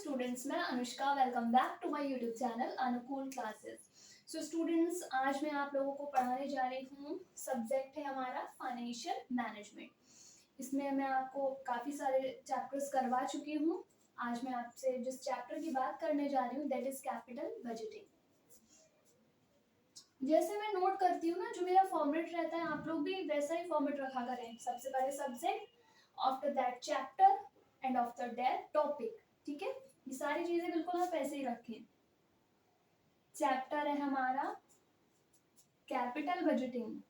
Students, मैं Anushka. Welcome back to my YouTube channel Anukul classes. So students, आज मैं आप लोगों को पढ़ाने जा रही हूँ। सब्जेक्ट है हमारा फाइनेंशियल मैनेजमेंट। इसमें मैं आपको काफ़ी सारे चैप्टर्स करवा चुकी हूँ। आज मैं आपसे जिस चैप्टर की बात करने जा रही हूँ दैट इज कैपिटल बजटिंग। जैसे मैं नोट करती हूँ ना, जो मेरा फॉर्मेट रहता है आप लोग भी वैसा ही फॉर्मेट रखा करें। सबसे पहले subject, after that chapter and after that topic. ठीक है, ये सारी चीजें बिल्कुल आप ऐसे ही रखें। चैप्टर है हमारा कैपिटल बजटिंग।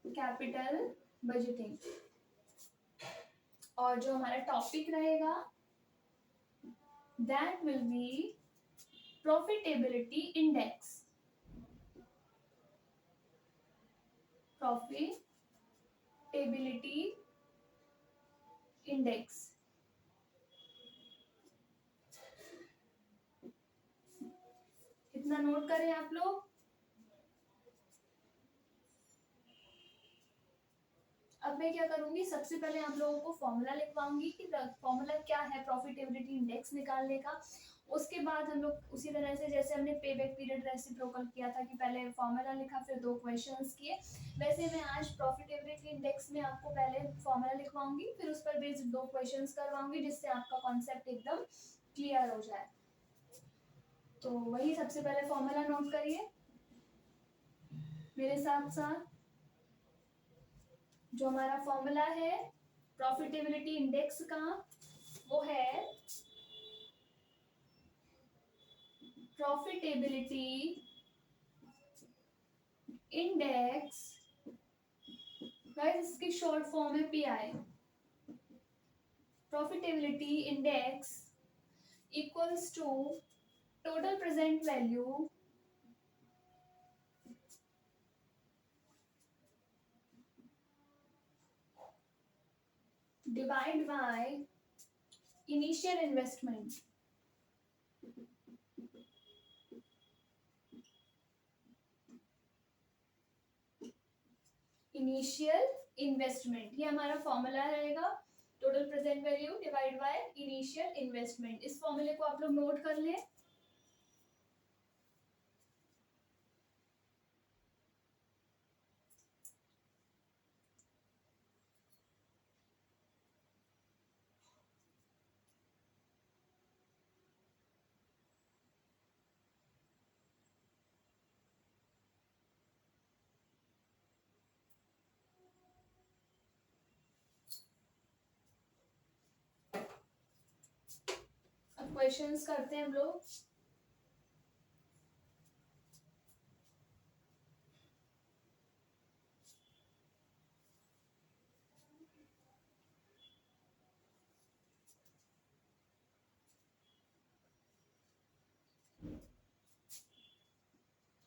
कैपिटल बजटिंग और जो हमारा टॉपिक रहेगा that will be profitability index. Profitability index. इतना नोट करें आप लोग। अब मैं क्या करूंगी, सबसे पहले आप लोगों को फॉर्मूला लिखवाऊंगी कि फॉर्मूला क्या है प्रॉफिटेबिलिटी इंडेक्स निकालने का। उसके बाद हम लोग उसी तरह से जैसे हमने पे बैक पीरियड रेसिप्रोकल किया था कि पहले फॉर्मूला लिखा फिर दो क्वेश्चंस किए, वैसे मैं आज प्रॉफिटेबिलिटी इंडेक्स में आपको पहले फॉर्मूला लिखवाऊंगी, फिर उस पर बेस्ड दो क्वेश्चंस करवाऊंगी जिससे आपका कॉन्सेप्ट एकदम क्लियर हो जाए। तो वही सबसे पहले फॉर्मूला नोट करिए मेरे साथ साथ। जो हमारा फॉर्मूला है प्रॉफिटेबिलिटी इंडेक्स का वो है प्रॉफिटेबिलिटी इंडेक्स। गाइस, इसकी शॉर्ट फॉर्म है PI. Profitability index equals to total present value divide by initial investment. Initial investment, ये हमारा फॉर्मूला रहेगा। Total present value divide by initial investment. इस फॉर्मूले को आप लोग नोट कर लें। अब क्वेश्चंस करते हैं हम लोग।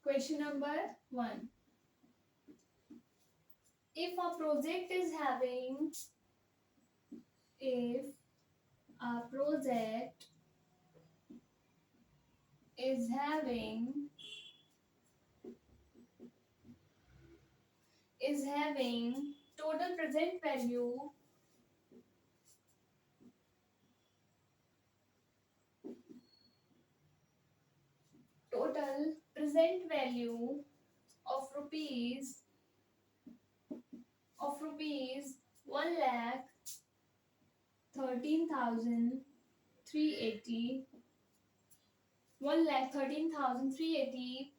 Question number 1. If a project is having if a project is having total present value of rupees 1,13,380 1,13,380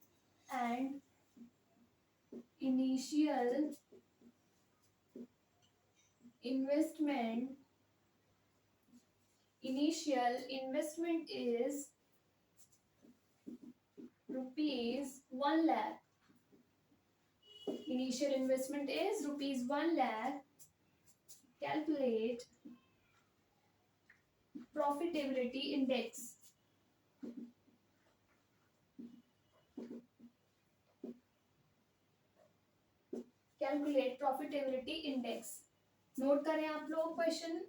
and initial investment is rupees 1 lakh. Initial investment is rupees 1 lakh. Calculate profitability index. Calculate profitability index. Note करें आप लोग question.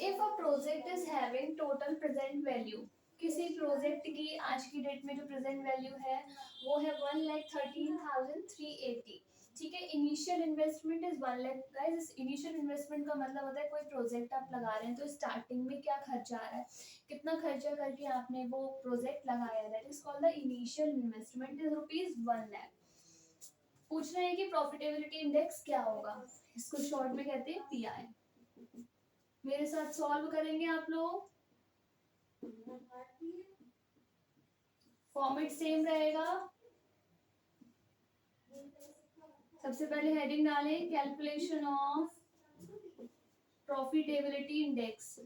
If a project is having total present value, किसी project की आज की date में जो present value है वो है 1,13,380। ठीक है, initial investment is 1 lakh. Guys, initial investment का मतलब होता है कोई प्रोजेक्ट आप लगा रहे हैं तो स्टार्टिंग में क्या खर्चा आ रहा है, कितना खर्चा करके आपने वो प्रोजेक्ट लगाया, that is called the initial investment is ₹1 lakh. पूछ रहे हैं कि प्रॉफिटेबिलिटी इंडेक्स क्या होगा, इसको शॉर्ट में कहते हैं पीआई। मेरे साथ सॉल्व करेंगे आप लोग। फॉर्मेट सेम रहेगा। सबसे पहले हेडिंग डालें calculation of profitability index.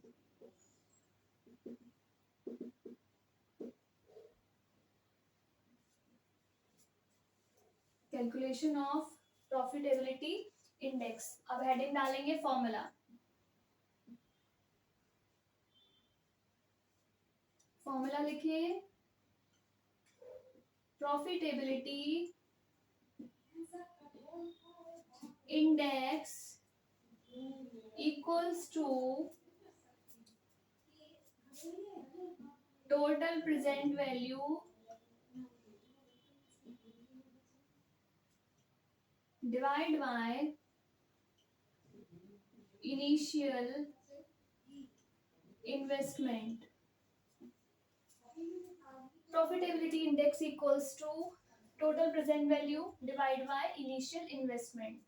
Calculation of profitability index. अब हेडिंग डालेंगे फॉर्मूला। फॉर्मूला लिखिए, profitability index equals to total present value divide by initial investment. Profitability index equals to total present value divide by initial investment.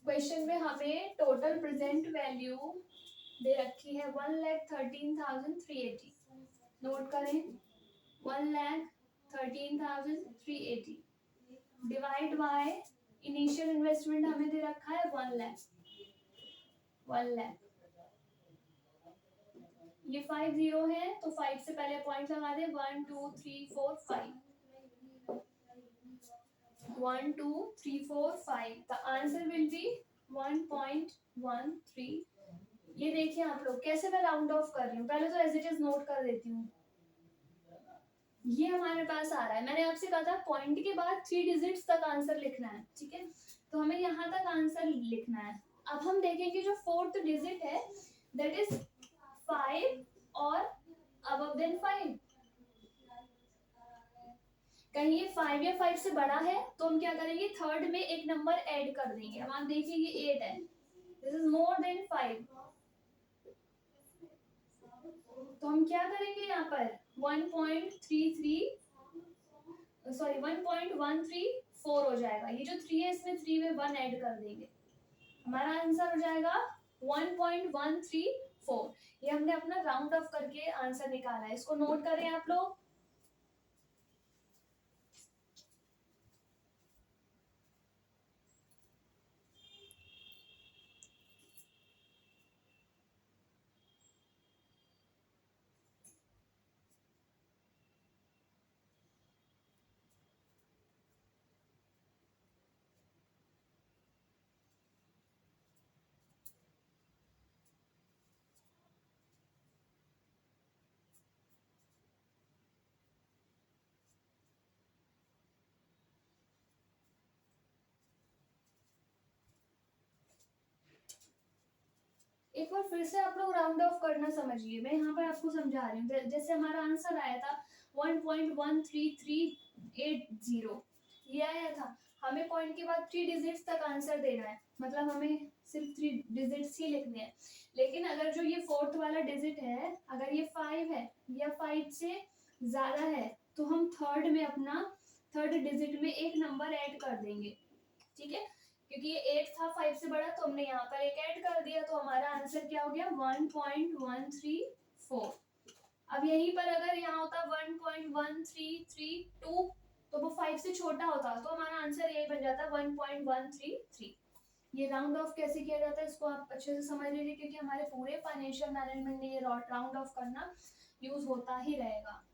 Question में हमें total present value दे रखी है 1,13,380। Note करें, 1,13,380 divide by initial investment हमें दे रखा है 1 लाख। 1 लाख, ये 5 जीरो है तो 5 से पहले पॉइंट लगा दे। 1 2 3 4 5, 1 2 3 4 5। The answer will be 1.13। ये देखिए आप लोग कैसे मैं राउंड ऑफ कर रही हूँ, पहले तो एज इट इज नोट कर देती हूँ। ये हमारे पास आ रहा है, मैंने आपसे कहा था पॉइंट के बाद 3 डिजिट्स तक आंसर लिखना है। ठीक है, तो हमें यहाँ तक आंसर लिखना है। अब हम देखेंगे जो 4th डिजिट है दैट इज 5 और अबव देन 5। कहीं ये 5 या 5 से बड़ा है तो हम क्या करेंगे, थर्ड में एक नंबर ऐड कर देंगे। अब आप देखिए ये 8 है, दिस इज मोर देन 5, तो हम क्या करेंगे यहाँ पर 1.134 हो जाएगा। ये जो 3 है इसमें 3 में 1 ऐड कर देंगे, हमारा आंसर हो जाएगा 1.134। ये हमने अपना राउंड ऑफ करके आंसर निकाला है, इसको नोट करें आप लोग। एक बार फिर से आप लोग राउंड ऑफ करना समझिए, मैं यहाँ पर आपको समझा रही हूँ। जैसे हमारा आंसर आया था 1.13380, ये आया था। हमें पॉइंट के बाद 3 डिजिट्स तक आंसर देना है, मतलब हमें सिर्फ 3 डिजिट्स ही लिखने हैं। लेकिन अगर जो ये 4th वाला डिजिट है, अगर ये 5 है या 5 से ज्यादा है तो हम थर्ड में अपना थर्ड डिजिट में एक नंबर ऐड कर देंगे। ठीक है, क्योंकि ये 8 था 5 से बड़ा तो हमने यहाँ पर एक ऐड कर दिया, तो हमारा आंसर क्या हो गया 1.134। अब यहीं पर अगर यहाँ होता 1.1332 तो वो 5 से छोटा होता तो हमारा आंसर यही बन जाता 1.133। ये राउंड ऑफ कैसे किया जाता है इसको आप अच्छे से समझ लीजिए, क्योंकि हमारे पूरे फाइनेंशियल मैनेजमेंट में ये राउंड ऑफ करना यूज होता ही रहेगा।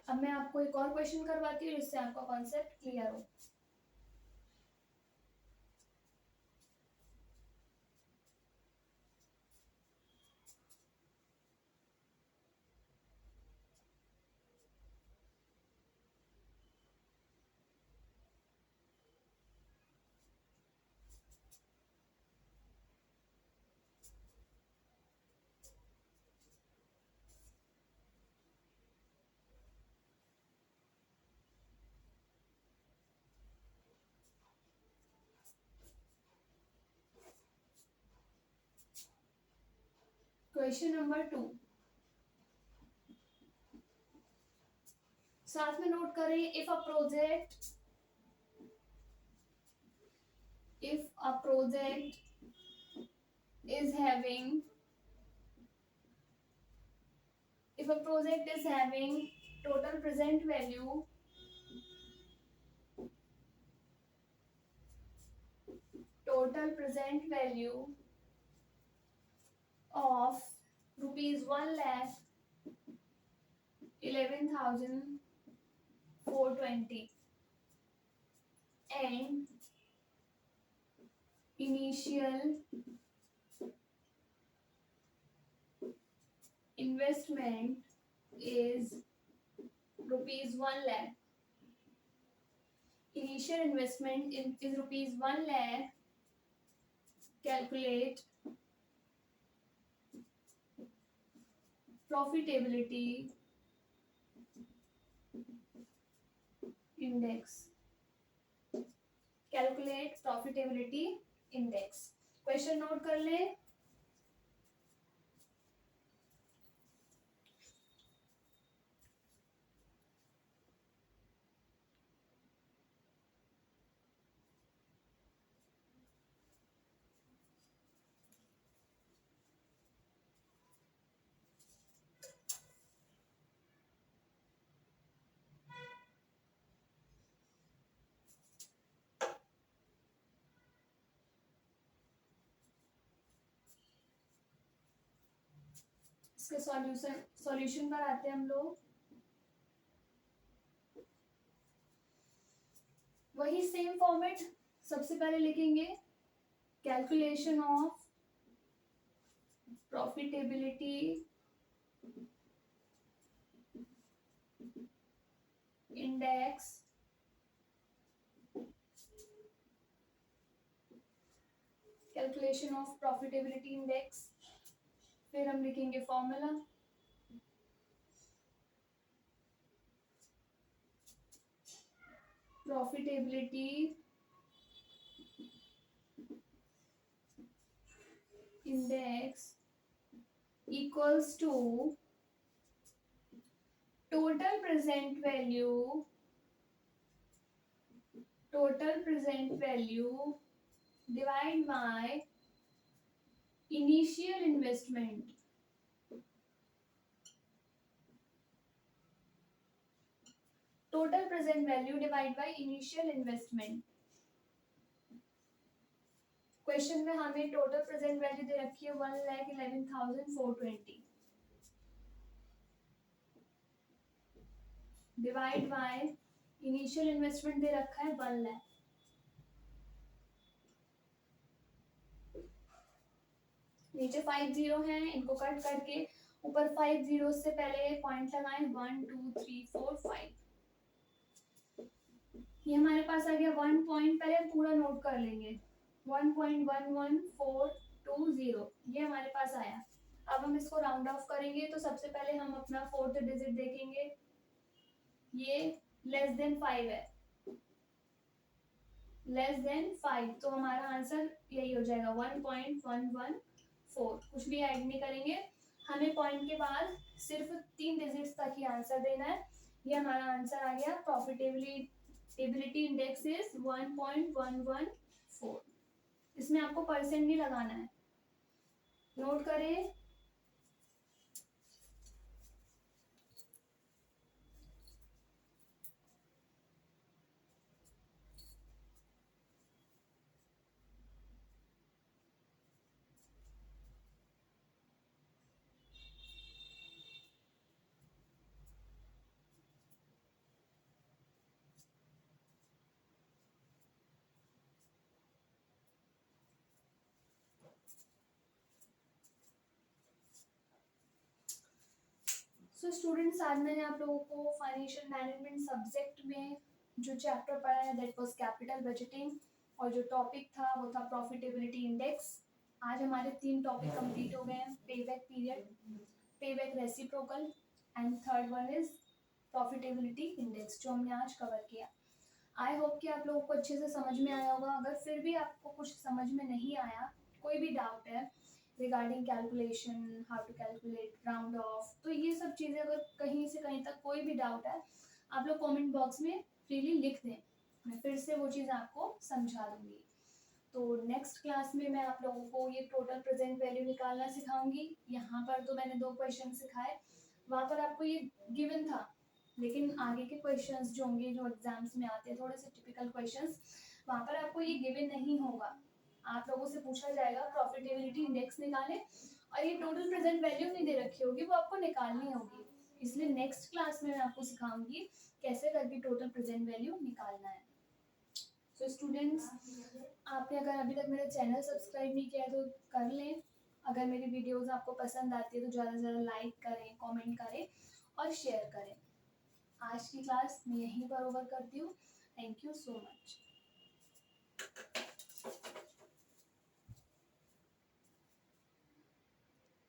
अब मैं आपको एक और क्वेश्चन करवाती हूँ जिससे आपका कॉन्सेप्ट क्लियर हो। क्वेश्चन नंबर 2, साथ में नोट करें, if a project is having if a project is having total present value of rupees 1,11,420 and initial investment is rupees 1 lakh. Initial investment is rupees 1 lakh. Calculate profitability index. Calculate profitability index. Question note कर लें. इसके solution पर आते हैं हम लोग. वही same format. सबसे पहले लिखेंगे calculation of profitability index. Calculation of profitability index. फिर हम लिखेंगे formula. Profitability index equals to total present value divide by initial investment. Total present value divide by initial investment. Question में हमें टोटल प्रेजेंट वैल्यू दे रखी है 1,11,420 divide by initial investment दे रखा है 1 लाख. नीचे 5 जीरो हैं, इनको कट करके ऊपर 5 जीरो से पहले पॉइंट लगाएं. 1 2 3 4 5. ये हमारे पास आ गया 1 पॉइंट. पहले पूरा नोट कर लेंगे. 1.11420 ये हमारे पास आया. अब हम इसको राउंड ऑफ करेंगे तो सबसे पहले हम अपना फोर्थ डिजिट देखेंगे. ये लेस देन 5 है. लेस देन 5 तो हमारा आंसर यही हो जाएगा 1.114. कुछ भी ऐड नहीं करेंगे. हमें पॉइंट के बाद सिर्फ 3 डिजिट्स तक ही आंसर देना है. ये हमारा आंसर आ गया. Profitability index is 1.114. इसमें आपको परसेंट नहीं लगाना है. नोट करें. सो स्टूडेंट्स, आज मैंने आप लोगों को फाइनेंशियल मैनेजमेंट सब्जेक्ट में जो चैप्टर पढ़ा है दैट वाज कैपिटल बजटिंग, और जो टॉपिक था वो था प्रॉफिटेबिलिटी इंडेक्स. आज हमारे 3 टॉपिक कंप्लीट हो गए हैं. Payback period, payback reciprocal and third one is profitability index जो हमने आज कवर किया. आई होप कि आप लोगों को अच्छे से समझ में आया होगा. अगर फिर भी आपको कुछ समझ में नहीं आया, कोई भी डाउट है, regarding calculation, how to calculate round off. तो ये सब चीज़ें अगर कहीं से कहीं तक कोई भी डाउट है, आप लोग कमेंट बॉक्स में फ्रीली लिख दें, मैं फिर से वो चीज़ आपको समझा दूंगी। तो नेक्स्ट क्लास में मैं आप लोगों को ये टोटल प्रेजेंट वैल्यू निकालना सिखाऊंगी। यहाँ पर तो मैंने 2 क्वेश्चन सिखाए, वहाँ पर आपको ये गिवन था, लेकिन आगे के क्वेश्चंस जो होंगे, जो एग्जाम्स में आते हैं थोड़े से टिपिकल क्वेश्चंस, वहाँ पर आपको ये गिवन नहीं होगा। आप लोगों से पूछा जाएगा प्रॉफिटेबिलिटी इंडेक्स निकालें, और ये टोटल प्रेजेंट वैल्यू नहीं दे रखी होगी, वो आपको निकालनी होगी। इसलिए नेक्स्ट क्लास में मैं आपको सिखाऊंगी कैसे करके टोटल प्रेजेंट वैल्यू निकालना है। सो स्टूडेंट्स, आपने अगर अभी तक मेरा चैनल सब्सक्राइब नहीं किया है तो कर लें। अगर मेरी वीडियोस आपको पसंद आती है तो ज़्यादा से ज़्यादा लाइक करें, कमेंट करें और शेयर करें। आज की क्लास मैं यहीं पर ओवर करती हूँ। Thank you so much.